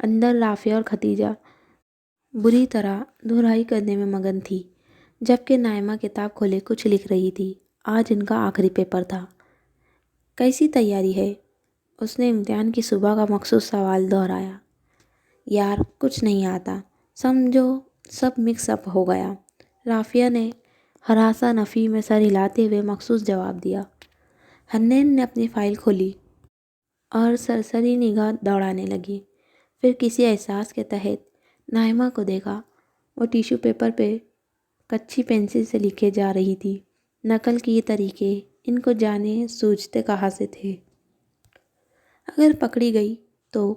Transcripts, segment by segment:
اندر رافیہ اور ختیجہ بری طرح دہرائی کرنے میں مگن تھی، جبکہ نائمہ کتاب کھولے کچھ لکھ رہی تھی۔ آج ان کا آخری پیپر تھا۔ کیسی تیاری ہے؟ اس نے امتحان کی صبح کا مخصوص سوال دہرایا۔ یار کچھ نہیں آتا، سمجھو سب مکس اپ ہو گیا، رافیہ نے ہراساں نفی میں سر ہلاتے ہوئے مخصوص جواب دیا۔ حنین نے اپنی فائل کھولی اور سرسری نگاہ دوڑانے لگی، پھر کسی احساس کے تحت نائمہ کو دیکھا۔ وہ ٹیشو پیپر پہ کچھی پنسل سے لکھے جا رہی تھی۔ نقل کے یہ طریقے ان کو جانے سوچتے کہاں سے تھے؟ اگر پکڑی گئی تو؟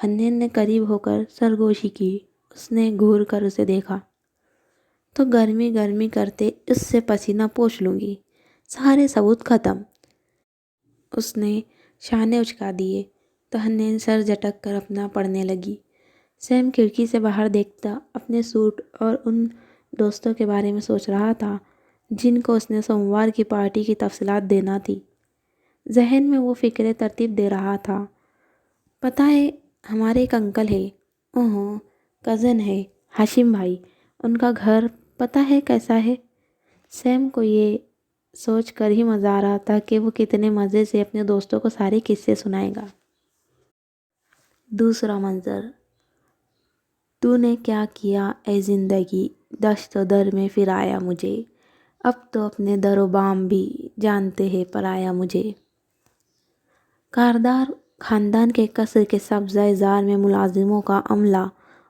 حنین نے قریب ہو کر سرگوشی کی۔ اس نے گھور کر اسے دیکھا تو گرمی گرمی کرتے اس سے پسینہ پوچھ لوں گی، سارے ثبوت ختم۔ اس نے شانے اچکا دیے تو حنین سر جھٹک کر اپنا پڑھنے لگی۔ سیم کھڑکی سے باہر دیکھتا اپنے سوٹ اور ان دوستوں کے بارے میں سوچ رہا تھا جن کو اس نے سوموار کی پارٹی کی تفصیلات دینا تھی۔ ذہن میں وہ فکریں ترتیب دے رہا تھا۔ پتہ ہے ہمارے ایک انکل ہے، کزن ہے، ہاشم بھائی، ان کا گھر پتہ ہے کیسا ہے؟ سیم کو یہ سوچ کر ہی مزہ آ رہا تھا کہ وہ کتنے مزے سے اپنے دوستوں کو سارے قصے سنائے گا۔ دوسرا منظر: تو نے کیا کیا اے زندگی، دشت و در میں پھر آیا مجھے، اب تو اپنے در و بام بھی جانتے ہیں پرایا مجھے۔ کاردار خاندان کے قصر کے سبزہ زار میں ملازموں کا عملہ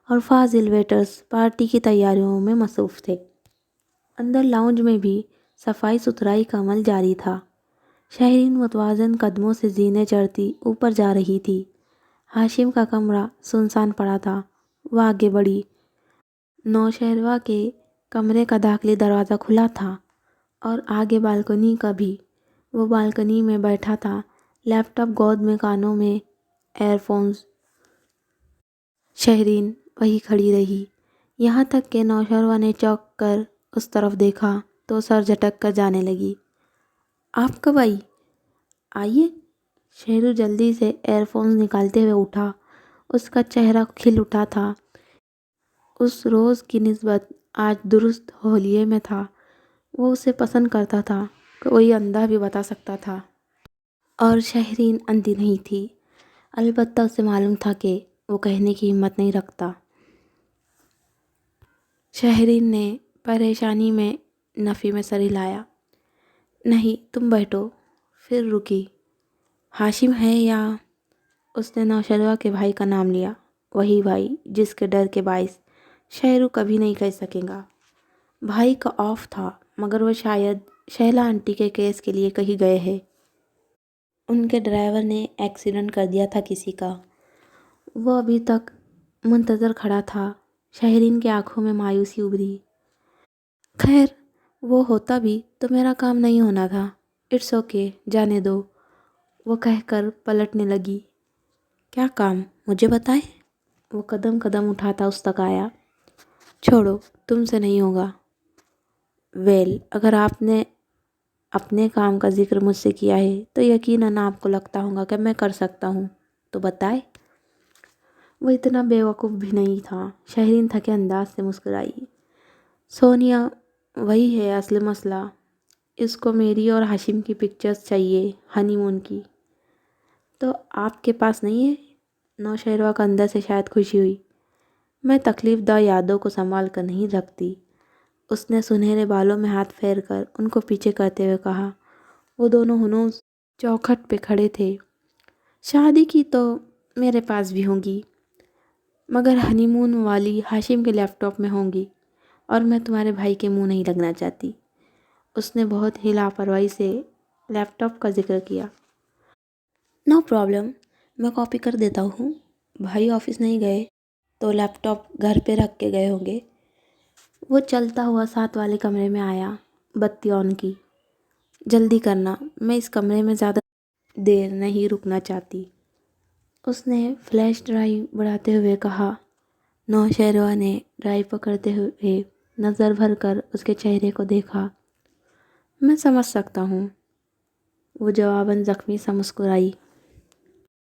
اور فاضل ویٹرز پارٹی کی تیاریوں میں مصروف تھے۔ اندر لاؤنج میں بھی صفائی ستھرائی کا عمل جاری تھا۔ شہرین متوازن قدموں سے زینے چڑھتی اوپر جا رہی تھی۔ ہاشم کا کمرہ سنسان پڑا تھا۔ وہ آگے بڑھی۔ نوشہروا کے کمرے کا داخلی دروازہ کھلا تھا اور آگے بالکنی کا بھی۔ وہ بالکنی میں بیٹھا تھا، لیپ ٹاپ گود میں، کانوں میں ایئر فونز۔ شہرین وہیں کھڑی رہی، یہاں تک کہ نوشہروا نے چونک کر اس طرف دیکھا تو سر جھٹک کر جانے لگی۔ آپ کب آئی؟ آئیے۔ شہرو جلدی سے ایئر فونز نکالتے ہوئے اٹھا۔ اس کا چہرہ کھل اٹھا تھا۔ اس روز کی نسبت آج درست حولیے میں تھا۔ وہ اسے پسند کرتا تھا، کوئی اندھا بھی بتا سکتا تھا۔ اور شہرین اندھی نہیں تھی، البتہ اسے معلوم تھا کہ وہ کہنے کی ہمت نہیں رکھتا۔ شہرین نے پریشانی میں نفی میں سر ہلایا۔ نہیں، تم بیٹھو۔ پھر رکی۔ ہاشم ہے یا؟ اس نے نوشہروا کے بھائی کا نام لیا۔ وہی بھائی جس کے ڈر کے باعث شہرو کبھی نہیں کہہ سکے گا۔ بھائی کا آف تھا، مگر وہ شاید شہلا آنٹی کے کیس کے لیے کہیں گئے ہیں۔ ان کے ڈرائیور نے ایکسیڈنٹ کر دیا تھا کسی کا۔ وہ ابھی تک منتظر کھڑا تھا۔ شہرین کی آنکھوں میں مایوسی ابھری۔ خیر، وہ ہوتا بھی تو میرا کام نہیں ہونا تھا۔ اٹس اوکے، جانے دو، وہ کہہ کر پلٹنے لگی۔ کیا کام؟ مجھے بتائیں۔ وہ قدم قدم اٹھاتا اس تک آیا۔ چھوڑو، تم سے نہیں ہوگا۔ اگر آپ نے اپنے کام کا ذکر مجھ سے کیا ہے تو یقیناً آپ کو لگتا ہوگا کہ میں کر سکتا ہوں، تو بتائیں۔ وہ اتنا بے وقوف بھی نہیں تھا۔ شہرین تھکے انداز سے مسکرائی۔ سونیا، وہی ہے اصل مسئلہ۔ اس کو میری اور ہاشم کی پکچرز چاہیے ہنی مون کی۔ تو آپ کے پاس نہیں ہے؟ نوشہروا کا اندر سے شاید خوشی ہوئی۔ میں تکلیف دہ یادوں کو سنبھال کر نہیں رکھتی۔ اس نے سنہرے بالوں میں ہاتھ پھیر کر ان کو پیچھے کرتے ہوئے کہا۔ وہ دونوں ہنوز چوکھٹ پہ کھڑے تھے۔ شادی کی تو میرے پاس بھی ہوں گی، مگر ہنی مون والی ہاشم کے لیپ ٹاپ میں ہوں گی، اور میں تمہارے بھائی کے منہ نہیں لگنا چاہتی۔ اس نے بہت ہی لاپرواہی سے لیپ ٹاپ کا ذکر کیا۔ نو پرابلم، میں کاپی کر دیتا ہوں۔ بھائی آفس نہیں گئے تو لیپ ٹاپ گھر پہ رکھ کے گئے ہوں گے۔ وہ چلتا ہوا ساتھ والے کمرے میں آیا، بتی آن کی۔ جلدی کرنا، میں اس کمرے میں زیادہ دیر نہیں رکنا چاہتی۔ اس نے فلیش ڈرائیو بڑھاتے ہوئے کہا۔ نوشہروا نے ڈرائیو پکڑتے ہوئے نظر بھر کر اس کے چہرے کو دیکھا۔ میں سمجھ سکتا ہوں، وہ جواباً زخمی سا مسکرائی۔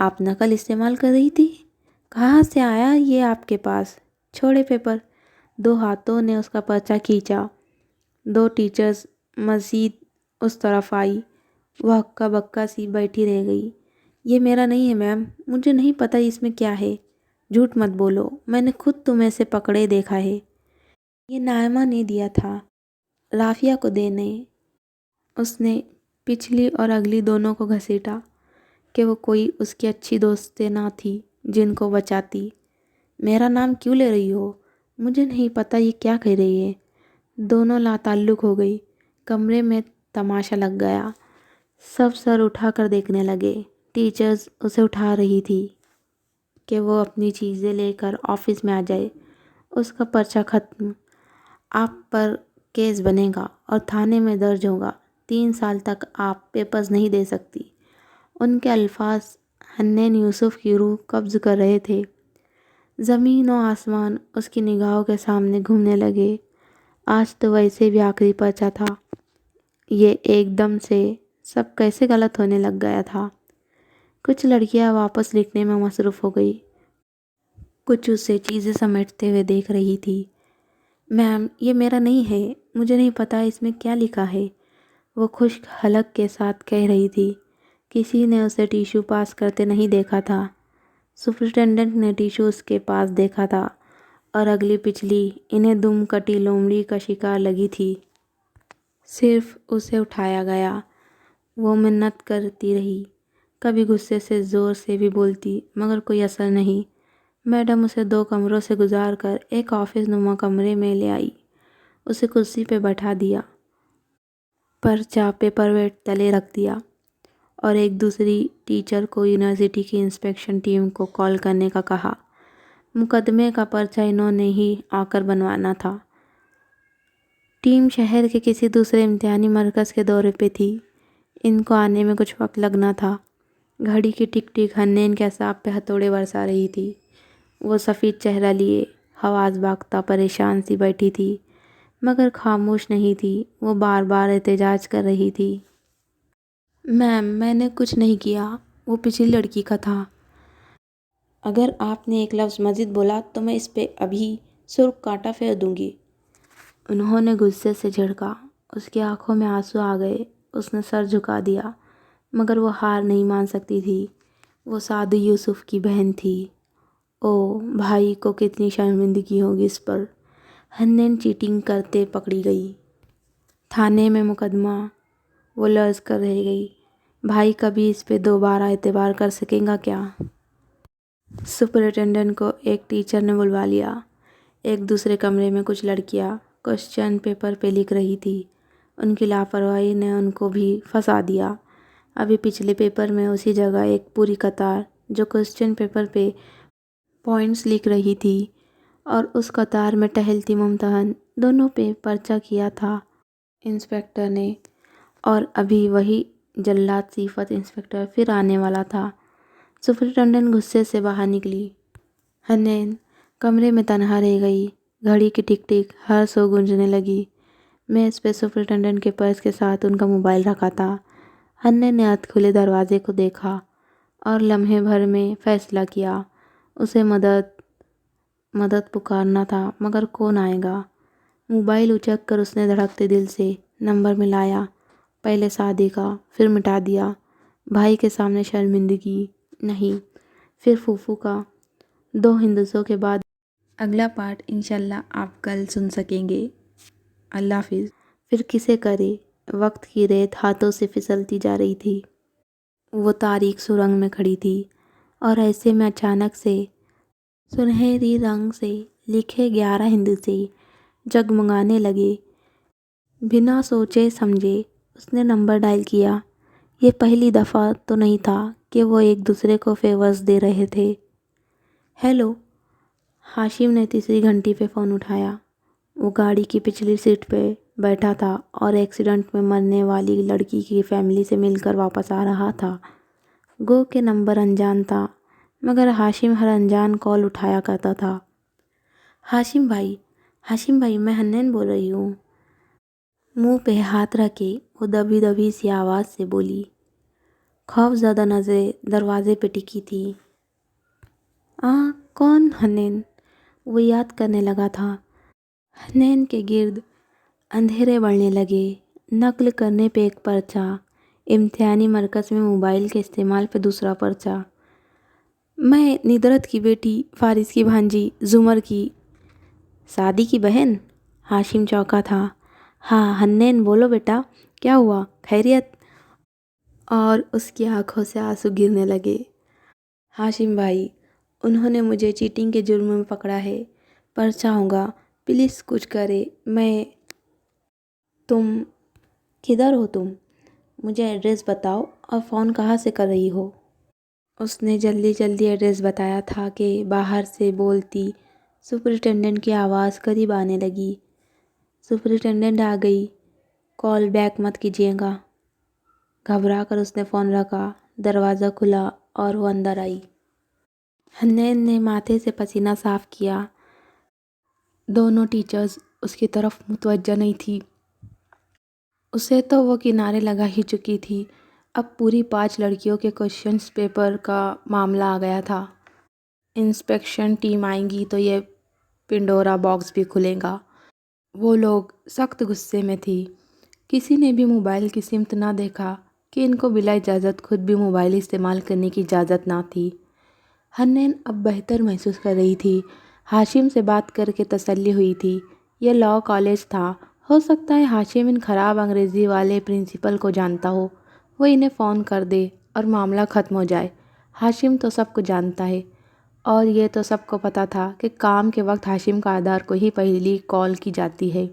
آپ نقل استعمال کر رہی تھی؟ کہاں سے آیا یہ آپ کے پاس؟ چھوڑے پیپر۔ دو ہاتھوں نے اس کا پرچہ کھینچا۔ دو ٹیچرز مزید اس طرف آئی۔ وہ ہکا بکا سی بیٹھی رہ گئی۔ یہ میرا نہیں ہے میم، مجھے نہیں پتہ اس میں کیا ہے۔ جھوٹ مت بولو، میں نے خود تمہیں سے پکڑے دیکھا ہے۔ یہ نائمہ نے دیا تھا رافیہ کو دینے۔ اس نے پچھلی اور اگلی دونوں کو گھسیٹا کہ وہ کوئی اس کی اچھی دوست نہ تھی جن کو بچاتی۔ میرا نام کیوں لے رہی ہو؟ مجھے نہیں پتہ یہ کیا کہہ رہی ہے۔ دونوں لا تعلق ہو گئی۔ کمرے میں تماشا لگ گیا۔ سب سر اٹھا کر دیکھنے لگے۔ ٹیچرز اسے اٹھا رہی تھی کہ وہ اپنی چیزیں لے کر آفس میں آ جائے۔ اس کا پرچہ ختم۔ آپ پر کیس بنے گا اور تھانے میں درج ہوگا۔ 3 سال تک آپ پیپرز نہیں دے سکتی۔ ان کے الفاظ حنین یوسف کی روح قبض کر رہے تھے۔ زمین و آسمان اس کی نگاہوں کے سامنے گھومنے لگے۔ آج تو ویسے بھی آخری پرچہ تھا۔ یہ ایک دم سے سب کیسے غلط ہونے لگ گیا تھا۔ کچھ لڑکیاں واپس لکھنے میں مصروف ہو گئی، کچھ اسے چیزیں سمیٹتے ہوئے دیکھ رہی تھی۔ میم یہ میرا نہیں ہے، مجھے نہیں پتہ اس میں کیا لکھا ہے، وہ خشک حلق کے ساتھ کہہ رہی تھی۔ کسی نے اسے ٹیشو پاس کرتے نہیں دیکھا تھا۔ سپرنٹینڈنٹ نے ٹیشو اس کے پاس دیکھا تھا اور اگلی پچھلی انہیں دم کٹی لومڑی کا شکار لگی تھی۔ صرف اسے اٹھایا گیا۔ وہ منت کرتی رہی، کبھی غصے سے زور سے بھی بولتی مگر کوئی اثر نہیں۔ میڈم اسے 2 کمروں سے گزار کر ایک آفس نما کمرے میں لے آئی۔ اسے کرسی پہ بٹھا دیا، پرچہ پیپر ویٹ تلے رکھ دیا اور ایک دوسری ٹیچر کو یونیورسٹی کی انسپیکشن ٹیم کو کال کرنے کا کہا۔ مقدمے کا پرچہ انہوں نے ہی آ کر بنوانا تھا۔ ٹیم شہر کے کسی دوسرے امتحانی مرکز کے دورے پہ تھی۔ ان کو آنے میں کچھ وقت لگنا تھا۔ گھڑی کی ٹک ٹک حنین کے اعصاب پہ ہتھوڑے برسا رہی تھی۔ وہ سفید چہرہ لیے حواس باختہ پریشان سی بیٹھی تھی مگر خاموش نہیں تھی۔ وہ بار بار احتجاج کر رہی تھی۔ میم میں نے کچھ نہیں کیا، وہ پچھلی لڑکی کا تھا۔ اگر آپ نے ایک لفظ مزید بولا تو میں اس پہ ابھی سرخ کانٹا پھیر دوں گی۔ انہوں نے غصے سے جھڑکا۔ اس کی آنکھوں میں آنسو آ گئے۔ اس نے سر جھکا دیا مگر وہ ہار نہیں مان سکتی تھی۔ وہ سعد یوسف کی بہن تھی۔ او بھائی کو کتنی شرمندگی ہوگی اس پر۔ حنین چیٹنگ کرتے پکڑی گئی۔ تھانے میں مقدمہ، وہ لرز کر رہ گئی۔ بھائی کبھی اس پہ دوبارہ اعتبار کر سکے گا کیا؟ سپرنٹینڈنٹ کو ایک ٹیچر نے بلوا لیا۔ ایک دوسرے کمرے میں کچھ لڑکیاں کوسچن پیپر پہ لکھ رہی تھی۔ ان کی لاپرواہی نے ان کو بھی پھنسا دیا۔ ابھی پچھلے پیپر میں اسی جگہ ایک پوری قطار جو کوسچن پیپر پہ پوائنٹس لکھ رہی تھی اور اس قطار میں ٹہلتی ممتحن، دونوں پہ پرچہ کیا تھا انسپکٹر نے، اور ابھی وہی جلاد صفت انسپکٹر پھر آنے والا تھا۔ سپرنٹینڈنٹ غصے سے باہر نکلی۔ حنین کمرے میں تنہا رہ گئی۔ گھڑی کی ٹک ٹک ہر سو گونجنے لگی۔ میز پہ سپرنٹینڈنٹ کے پرس کے ساتھ ان کا موبائل رکھا تھا۔ حنین نے ہاتھ کھلے دروازے کو دیکھا اور لمحے بھر میں فیصلہ کیا۔ اسے مدد پکارنا تھا مگر کون آئے گا؟ موبائل اچک کر اس نے دھڑکتے دل سے نمبر ملایا، پہلے سعدی کا، پھر مٹا دیا۔ بھائی کے سامنے شرمندگی نہیں، پھر پھوپھو کا۔ 2 ہندسوں کے بعد اگلا پارٹ انشاءاللہ آپ کل سن سکیں گے۔ اللہ حافظ۔ پھر کسے کرے؟ وقت کی ریت ہاتھوں سے پھسلتی جا رہی تھی۔ وہ تاریک سرنگ میں کھڑی تھی اور ایسے میں اچانک سے سنہری رنگ سے لکھے 11 ہندسے جگمگانے لگے۔ بنا سوچے سمجھے اس نے نمبر ڈائل کیا۔ یہ پہلی دفعہ تو نہیں تھا کہ وہ ایک دوسرے کو فیورز دے رہے تھے۔ ہیلو، ہاشم نے تیسری گھنٹی پہ فون اٹھایا۔ وہ گاڑی کی پچھلی سیٹ پہ بیٹھا تھا اور ایکسیڈنٹ میں مرنے والی لڑکی کی فیملی سے مل کر واپس آ رہا تھا۔ گو کہ نمبر انجان تھا مگر ہاشم ہر انجان کال اٹھایا کرتا تھا۔ ہاشم بھائی میں حنین بول رہی ہوں۔ منہ پہ ہاتھ رکھے وہ دبی دبی سی آواز سے بولی۔ خوف زدہ نظریں دروازے پہ ٹکی تھی۔ کون حنین؟ وہ یاد کرنے لگا تھا۔ حنین کے گرد اندھیرے بڑھنے لگے۔ نقل کرنے پہ ایک پرچہ، امتحانی مرکز میں موبائل کے استعمال پہ دوسرا پرچہ۔ میں ندرت کی بیٹی، فارس کی بھانجی، زمر کی سعدی کی بہن۔ ہاشم چونکا تھا۔ ہاں حنین، بولو بیٹا، کیا ہوا؟ خیریت؟ اور اس کی آنکھوں سے آنسو گرنے لگے۔ ہاشم بھائی، انہوں نے مجھے چیٹنگ کے جرم میں پکڑا ہے، پرچہ ہوگا، پلیز کچھ کرے۔ تم کدھر ہو؟ مجھے ایڈریس بتاؤ اور فون کہاں سے کر رہی ہو؟ اس نے جلدی جلدی ایڈریس بتایا تھا کہ باہر سے بولتی سپرنٹنڈنٹ کی آواز قریب آنے لگی۔ سپرنٹنڈنٹ آ گئی، کال بیک مت کیجیے گا۔ گھبرا کر اس نے فون رکھا۔ دروازہ کھلا اور وہ اندر آئی۔ حنین نے ماتھے سے پسینہ صاف کیا۔ دونوں ٹیچرز اس کی طرف متوجہ نہیں تھی۔ اسے تو وہ کنارے لگا ہی چکی تھی۔ اب پوری 5 لڑکیوں کے کوشچنز پیپر کا معاملہ آ گیا تھا۔ انسپیکشن ٹیم آئیں گی تو یہ پنڈورا باکس بھی کھلے گا۔ وہ لوگ سخت غصے میں تھی۔ کسی نے بھی موبائل کی سمت نہ دیکھا کہ ان کو بلا اجازت خود بھی موبائل استعمال کرنے کی اجازت نہ تھی۔ حنین اب بہتر محسوس کر رہی تھی۔ ہاشم سے بات کر کے تسلی ہوئی تھی۔ یہ لاء کالج تھا، ہو سکتا ہے ہاشم ان خراب انگریزی والے پرنسپل کو جانتا ہو، وہ انہیں فون کر دے اور معاملہ ختم ہو جائے۔ ہاشم تو سب کو جانتا ہے، اور یہ تو سب کو پتہ تھا کہ کام کے وقت ہاشم کا آدھار کو ہی پہلی کال کی جاتی ہے۔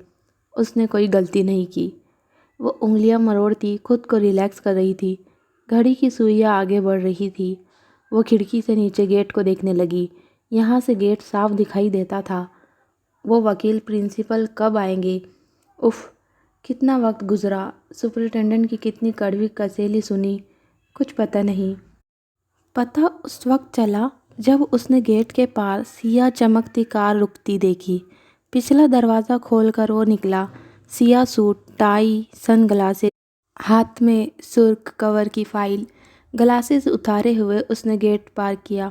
اس نے کوئی غلطی نہیں کی۔ وہ انگلیاں مروڑتی خود کو ریلیکس کر رہی تھی۔ گھڑی کی سوئیاں آگے بڑھ رہی تھی۔ وہ کھڑکی سے نیچے گیٹ کو دیکھنے لگی۔ یہاں سے گیٹ صاف دکھائی دیتا تھا۔ وہ وکیل پرنسپل کب آئیں گے؟ کتنا وقت گزرا، سپرنٹنڈنٹ کی کتنی کڑوی کسیلی سنی، کچھ پتہ نہیں۔ پتہ اس وقت چلا جب اس نے گیٹ کے پاس سیاہ چمکتی کار رکتی دیکھی۔ پچھلا دروازہ کھول کر وہ نکلا۔ سیاہ سوٹ، ٹائی، سن گلاسز، ہاتھ میں سرخ کور کی فائل۔ گلاسز اتارے ہوئے اس نے گیٹ پار کیا۔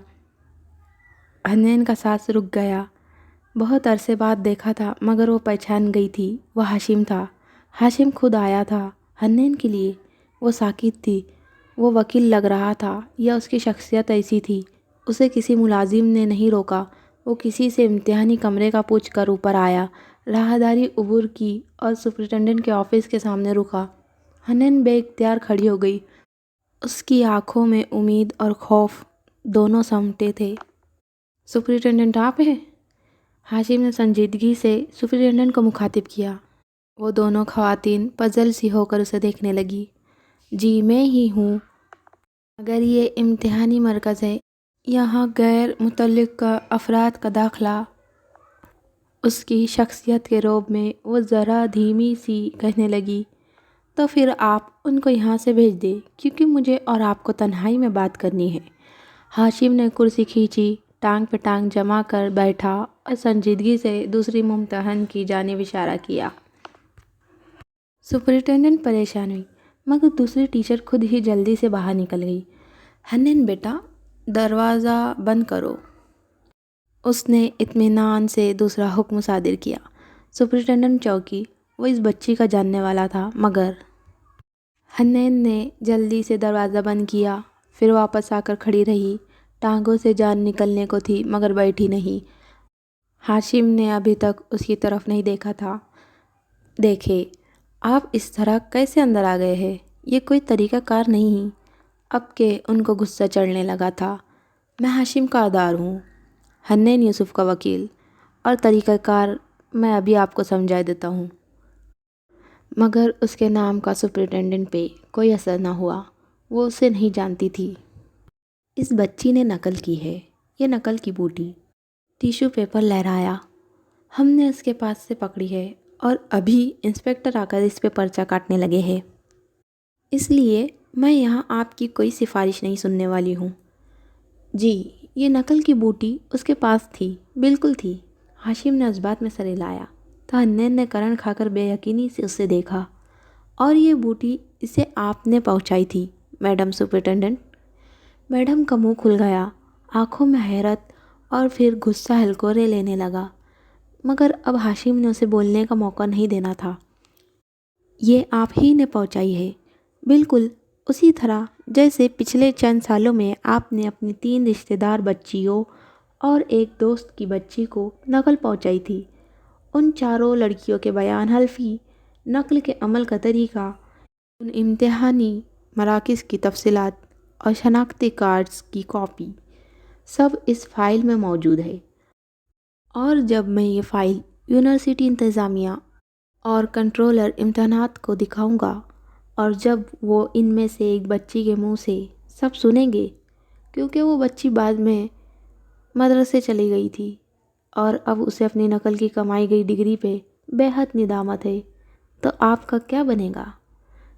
حنین کا سانس رک گیا۔ بہت عرصے بعد دیکھا تھا مگر وہ پہچان گئی تھی۔ وہ ہاشم تھا۔ ہاشم خود آیا تھا حنین کے لیے۔ وہ ساکت تھی۔ وہ وکیل لگ رہا تھا یا اس کی شخصیت ایسی تھی؟ اسے کسی ملازم نے نہیں روکا۔ وہ کسی سے امتحانی کمرے کا پوچھ کر اوپر آیا، راہداری عبور کی اور سپرنٹنڈنٹ کے آفس کے سامنے رکا۔ حنین بے اختیار کھڑی ہو گئی۔ اس کی آنکھوں میں امید اور خوف دونوں سمٹے تھے۔ سپرنٹنڈنٹ آپ ہیں؟ ہاشم نے سنجیدگی سے سپرنٹنڈنٹ کو مخاطب کیا۔ وہ دونوں خواتین پزل سی ہو کر اسے دیکھنے لگی۔ جی میں ہی ہوں، مگر یہ امتحانی مرکز ہے، یہاں غیر متعلقہ افراد کا داخلہ۔ اس کی شخصیت کے رعب میں وہ ذرا دھیمی سی کہنے لگی، تو پھر آپ ان کو یہاں سے بھیج دیں کیونکہ مجھے اور آپ کو تنہائی میں بات کرنی ہے۔ ہاشم نے کرسی کھینچی، ٹانگ پہ ٹانگ جما کر بیٹھا اور سنجیدگی سے دوسری ممتحن کی جانب اشارہ کیا۔ سپرنٹنڈنٹ پریشان ہوئی مگر دوسری ٹیچر خود ہی جلدی سے باہر نکل گئی۔ حنین بیٹا، دروازہ بند کرو۔ اس نے اطمینان سے دوسرا حکم صادر کیا۔ سپرنٹنڈنٹ چونکی۔ وہ اس بچی کا جاننے والا تھا مگر حنین نے جلدی سے دروازہ بند کیا، پھر واپس آ کر کھڑی رہی۔ ٹانگوں سے جان نکلنے کو تھی مگر بیٹھی نہیں۔ ہاشم نے ابھی تک اس کی طرف نہیں دیکھا تھا۔ دیکھے، آپ اس طرح کیسے اندر آ گئے ہیں؟ یہ کوئی طریقہ کار نہیں۔ اب کہ ان کو غصہ چڑھنے لگا تھا۔ میں ہاشم کا آدار ہوں، حنین یوسف کا وکیل، اور طریقہ کار میں ابھی آپ کو سمجھا دیتا ہوں۔ مگر اس کے نام کا سپرنٹنڈنٹ پہ کوئی اثر نہ ہوا۔ وہ اسے نہیں جانتی تھی۔ اس بچی نے نقل کی ہے، یہ نقل کی بوٹی۔ ٹیشو پیپر لہرایا۔ ہم نے اس کے پاس سے پکڑی ہے اور ابھی انسپکٹر آ کر اس پہ پرچہ کاٹنے لگے ہیں۔ اس لیے میں یہاں آپ کی کوئی سفارش نہیں سننے والی ہوں۔ جی، یہ نقل کی بوٹی اس کے پاس تھی، بالکل تھی۔ ہاشم نے اس بات میں سر ہلایا تو حنین نے کرن کھا کر بے یقینی سے اسے دیکھا۔ اور یہ بوٹی اسے آپ نے پہنچائی تھی، میڈم سپرنٹینڈنٹ۔ میڈم کا منہ کھل گیا، آنکھوں میں حیرت اور پھر غصہ ہلکورے لینے لگا، مگر اب ہاشم نے اسے بولنے کا موقع نہیں دینا تھا۔ یہ آپ ہی نے پہنچائی ہے، بالکل اسی طرح جیسے پچھلے چند سالوں میں آپ نے اپنی 3 رشتہ دار بچیوں اور ایک دوست کی بچی کو نقل پہنچائی تھی۔ ان چاروں لڑکیوں کے بیان حلفی، نقل کے عمل کا طریقہ، ان امتحانی مراکز کی تفصیلات اور شناختی کارڈز کی کاپی سب اس فائل میں موجود ہے۔ اور جب میں یہ فائل یونیورسٹی انتظامیہ اور کنٹرولر امتحانات کو دکھاؤں گا، اور جب وہ ان میں سے ایک بچی کے منہ سے سب سنیں گے، کیونکہ وہ بچی بعد میں مدرسے چلی گئی تھی اور اب اسے اپنی نقل کی کمائی گئی ڈگری پہ بے حد ندامت ہے، تو آپ کا کیا بنے گا؟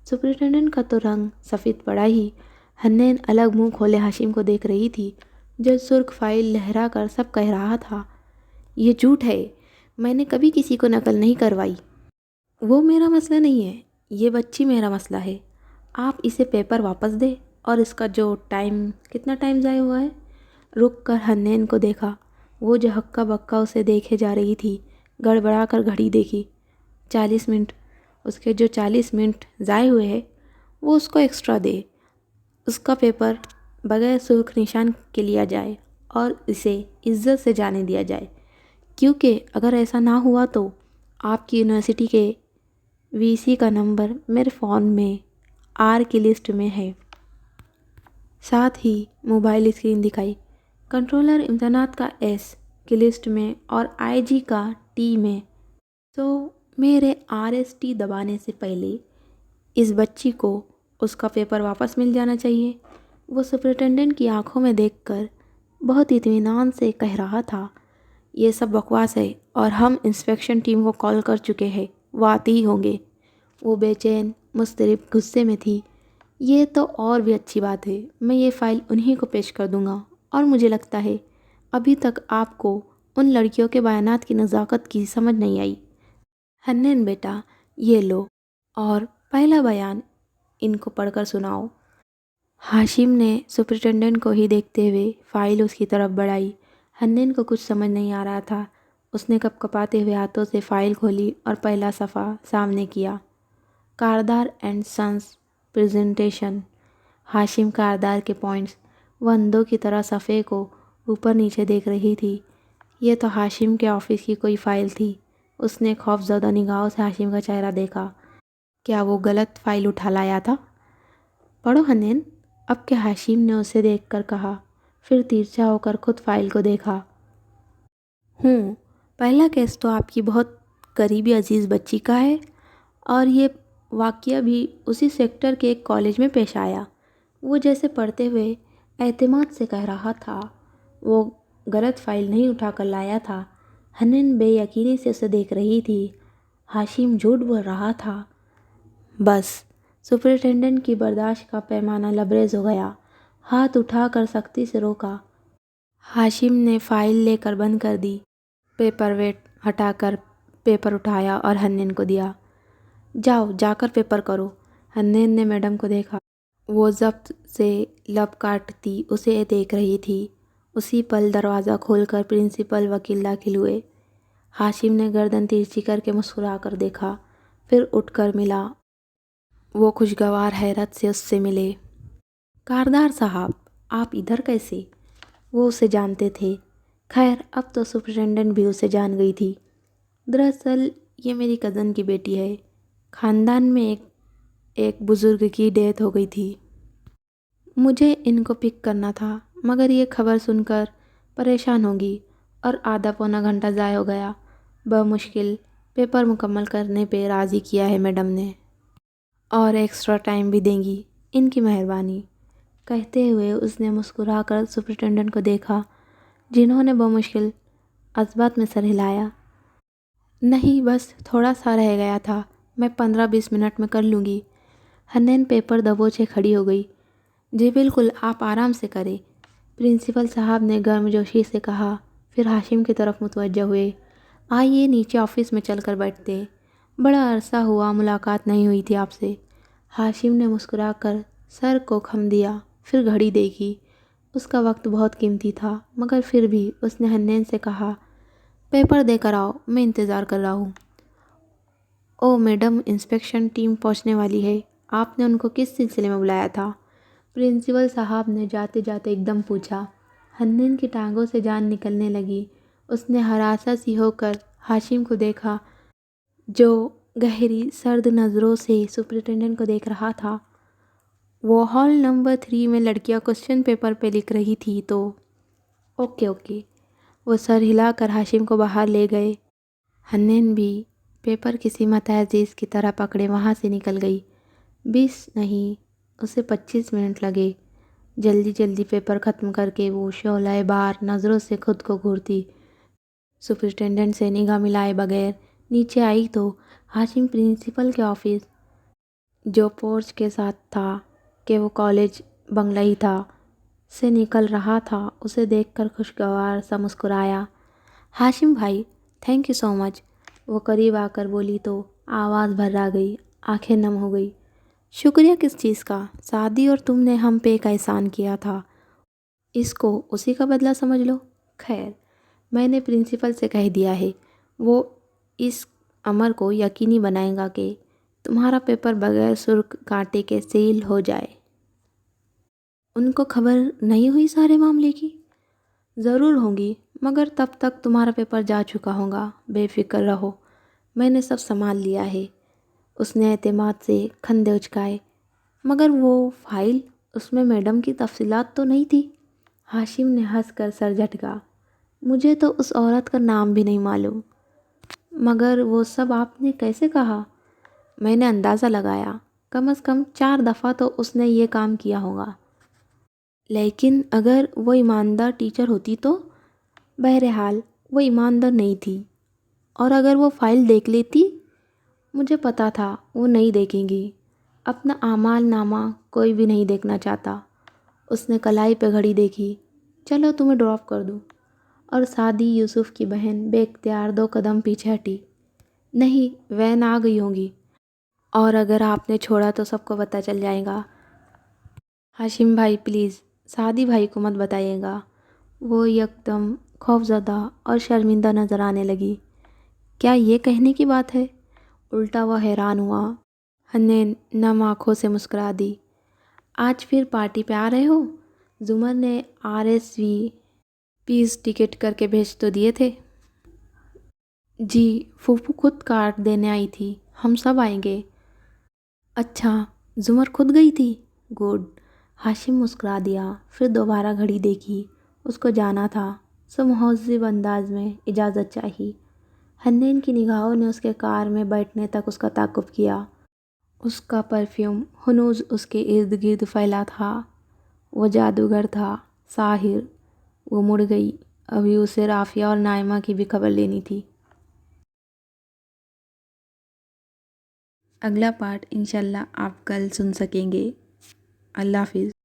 سپرنٹینڈنٹ کا تو رنگ سفید پڑا ہی۔ حنین الگ منہ کھولے ہاشم کو دیکھ رہی تھی، جو سرخ فائل لہرا کر سب کہہ رہا تھا۔ یہ جھوٹ ہے، میں نے کبھی کسی کو نقل نہیں کروائی۔ وہ میرا مسئلہ نہیں ہے، یہ بچی میرا مسئلہ ہے۔ آپ اسے پیپر واپس دے، اور اس کا جو کتنا ٹائم ضائع ہوا ہے؟ رک کر حنین کو دیکھا، وہ جو ہکا بکا اسے دیکھے جا رہی تھی، گڑبڑا کر گھڑی دیکھی۔ 40 منٹ، اس کے جو 40 منٹ ضائع ہوئے ہیں وہ اس کو ایکسٹرا دے۔ اس کا پیپر بغیر سرخ نشان کے لیا جائے اور اسے عزت سے جانے دیا جائے، کیونکہ اگر ایسا نہ ہوا تو آپ کی یونیورسٹی کے وی سی کا نمبر میرے فون میں آر کی لسٹ میں ہے۔ ساتھ ہی موبائل اسکرین دکھائی، کنٹرولر امتحانات کا ایس کی لسٹ میں اور آئی جی کا ٹی میں۔ تو میرے RST دبانے سے پہلے اس بچی کو اس کا پیپر واپس مل جانا چاہیے۔ وہ سپرنٹینڈنٹ کی آنکھوں میں دیکھ کر بہت اطمینان سے کہہ رہا تھا، یہ سب بکواس ہے اور ہم انسپیکشن ٹیم کو کال کر چکے ہیں، وہ آتے ہی ہوں گے۔ وہ بے چین، مضطرب، غصے میں تھی۔ یہ تو اور بھی اچھی بات ہے، میں یہ فائل انہی کو پیش کر دوں گا، اور مجھے لگتا ہے ابھی تک آپ کو ان لڑکیوں کے بیانات کی نزاکت کی سمجھ نہیں آئی۔ حنین بیٹا، یہ لو، اور پہلا بیان ان کو پڑھ کر سناؤ۔ ہاشم نے سپرنٹینڈنٹ کو ہی دیکھتے ہوئے فائل اس کی طرف بڑھائی۔ حنین کو کچھ سمجھ نہیں آ رہا تھا۔ اس نے کپ کپاتے ہوئے ہاتھوں سے فائل کھولی اور پہلا صفحہ سامنے کیا۔ Kardar and since presentation. ہاشم کاردار کے پوائنٹس، وہ اندھوں کی طرح صفحے کو اوپر نیچے دیکھ رہی تھی۔ یہ تو ہاشم کے آفس کی کوئی فائل تھی۔ اس نے خوف زدہ نگاہوں سے ہاشم کا چہرہ دیکھا۔ کیا وہ غلط فائل اٹھا لایا تھا؟ پڑھو حنین، اب کہ ہاشم نے اسے دیکھ کر کہا، پھر تیرچا ہو کر خود فائل کو دیکھا۔ پہلا کیس تو آپ کی بہت قریبی عزیز بچی کا ہے، اور یہ واقعہ بھی اسی سیکٹر کے ایک کالج میں پیش آیا۔ وہ جیسے پڑھتے ہوئے اعتماد سے کہہ رہا تھا، وہ غلط فائل نہیں اٹھا کر لایا تھا۔ حنین بے یقینی سے اسے دیکھ رہی تھی۔ ہاشم جھوٹ بول رہا تھا۔ بس، سپرنٹینڈنٹ کی برداشت کا پیمانہ لبریز ہو گیا۔ ہاتھ اٹھا کر سختی سے روکا۔ ہاشم نے فائل لے کر بند کر دی۔ پیپر ویٹ ہٹا کر پیپر اٹھایا اور حنین کو دیا۔ جاؤ، جا کر پیپر کرو۔ حنین نے میڈم کو دیکھا، وہ ضبط سے لب کاٹتی اسے دیکھ رہی تھی۔ اسی پل دروازہ کھول کر پرنسپل وکیل داخل ہوئے۔ ہاشم نے گردن ترچھی کر کے مسکرا کر دیکھا، پھر اٹھ کر ملا۔ وہ خوشگوار حیرت سے اس سے ملے۔ کاردار صاحب، آپ ادھر کیسے؟ وہ اسے جانتے تھے۔ خیر، اب تو سپرنٹینڈنٹ بھی اسے جان گئی تھی۔ دراصل یہ میری کزن کی بیٹی ہے۔ خاندان میں ایک بزرگ کی ڈیتھ ہو گئی تھی۔ مجھے ان کو پک کرنا تھا، مگر یہ خبر سن کر پریشان ہوگی، اور آدھا پونا گھنٹہ ضائع ہو گیا۔ بمشکل پیپر مکمل کرنے پہ راضی کیا ہے میڈم نے، اور ایکسٹرا ٹائم بھی دیں گی، ان کی مہربانی۔ کہتے ہوئے اس نے مسکرا کر سپرنٹینڈنٹ کو دیکھا، جنہوں نے بمشکل اثبات میں سر ہلایا۔ نہیں، بس تھوڑا سا رہ گیا تھا، میں 15-20 منٹ میں کر لوں گی۔ حنین پیپر دبوچے کھڑی ہو گئی۔ جی بالکل، آپ آرام سے کریں، پرنسپل صاحب نے گرمجوشی سے کہا، پھر ہاشم کی طرف متوجہ ہوئے۔ آئیے نیچے آفس میں چل کر بیٹھتے ہیں، بڑا عرصہ ہوا ملاقات نہیں ہوئی تھی آپ سے۔ ہاشم نے مسکرا کر سر کو خم دیا، پھر گھڑی دیکھی۔ اس کا وقت بہت قیمتی تھا، مگر پھر بھی اس نے حنین سے کہا، پیپر دے کر آؤ، میں انتظار کر رہا ہوں۔ او میڈم، انسپیکشن ٹیم پہنچنے والی ہے، آپ نے ان کو کس سلسلے میں بلایا تھا؟ پرنسپل صاحب نے جاتے جاتے ایک دم پوچھا۔ حنین کی ٹانگوں سے جان نکلنے لگی۔ اس نے ہراساں سی ہو کر ہاشم کو دیکھا، جو گہری سرد نظروں سے سپرنٹینڈنٹ کو دیکھ رہا تھا۔ وہ ہال نمبر 3 میں لڑکیاں کوسچن پیپر پہ لکھ رہی تھی تو اوکے اوکے، وہ سر ہلا کر ہاشم کو باہر لے گئے۔ حنین بھی پیپر کسی متعزز کی طرح پکڑے وہاں سے نکل گئی۔ 20 نہیں، اسے 25 منٹ لگے۔ جلدی جلدی پیپر ختم کر کے وہ شعلۂ بار نظروں سے خود کو گھورتی سپرنٹینڈنٹ سے نگاہ ملائے بغیر نیچے آئی تو ہاشم پرنسپل کے آفس، جو پورچ کے ساتھ تھا کہ وہ کالج بنگلہ ہی تھا، سے نکل رہا تھا۔ اسے دیکھ کر خوشگوار سا مسکرایا۔ ہاشم بھائی، تھینک یو سو مچ، وہ قریب آ کر بولی تو آواز بھرا گئی، آنکھیں نم ہو گئی۔ شکریہ کس چیز کا؟ شادی اور تم نے ہم پہ ایک احسان کیا تھا، اس کو اسی کا بدلہ سمجھ لو۔ خیر، میں نے پرنسپل سے کہہ دیا ہے، وہ اس امر کو یقینی بنائے گا کہ تمہارا پیپر بغیر سرخ کانٹے کے سیل ہو جائے۔ ان کو خبر نہیں ہوئی سارے معاملے کی؟ ضرور ہوگی، مگر تب تک تمہارا پیپر جا چکا ہوگا، بے فکر رہو، میں نے سب سنبھال لیا ہے۔ اس نے اعتماد سے کندھے اچکائے۔ مگر وہ فائل، اس میں میڈم کی تفصیلات تو نہیں تھی؟ ہاشم نے ہنس کر سر جھٹکا۔ مجھے تو اس عورت کا نام بھی نہیں معلوم۔ مگر وہ سب آپ نے کیسے کہا؟ میں نے اندازہ لگایا، کم از کم 4 دفعہ تو اس نے یہ کام کیا ہوگا۔ لیکن اگر وہ ایماندار ٹیچر ہوتی تو؟ بہرحال وہ ایماندار نہیں تھی، اور اگر وہ فائل دیکھ لیتی؟ مجھے پتا تھا وہ نہیں دیکھیں گی، اپنا اعمال نامہ کوئی بھی نہیں دیکھنا چاہتا۔ اس نے کلائی پہ گھڑی دیکھی۔ چلو تمہیں ڈراپ کر دوں، اور سعدی یوسف کی بہن بے اختیار 2 قدم پیچھے ہٹی۔ نہیں، وین آ گئی ہوگی، اور اگر آپ نے چھوڑا تو سب کو پتہ چل جائے گا۔ ہاشم بھائی پلیز، سعدی بھائی کو مت بتائیے گا۔ وہ یکدم خوفزدہ اور شرمندہ نظر آنے لگی۔ کیا یہ کہنے کی بات ہے؟ الٹا وہ حیران ہوا۔ حنین نم آنکھوں سے مسکرا دی۔ آج پھر پارٹی پہ آ رہے ہو؟ زمر نے RSVPs ٹکٹ کر کے بھیج تو دیے تھے۔ جی، پھوپھو خود کارڈ دینے آئی تھی، ہم سب آئیں گے۔ اچھا، زمر خود گئی تھی؟ گڈ، ہاشم مسکرا دیا، پھر دوبارہ گھڑی دیکھی۔ اس کو جانا تھا، سو مہذب انداز میں اجازت چاہی۔ حنین کی نگاہوں نے اس کے کار میں بیٹھنے تک اس کا تعاقب کیا۔ اس کا پرفیوم ہنوز اس کے ارد گرد پھیلا تھا۔ وہ جادوگر تھا، ساحر۔ وہ مڑ گئی، ابھی اسے رافیہ اور نائمہ کی بھی خبر لینی تھی۔ اگلا پارٹ انشاءاللہ آپ کل سن سکیں گے۔ اللہ حافظ۔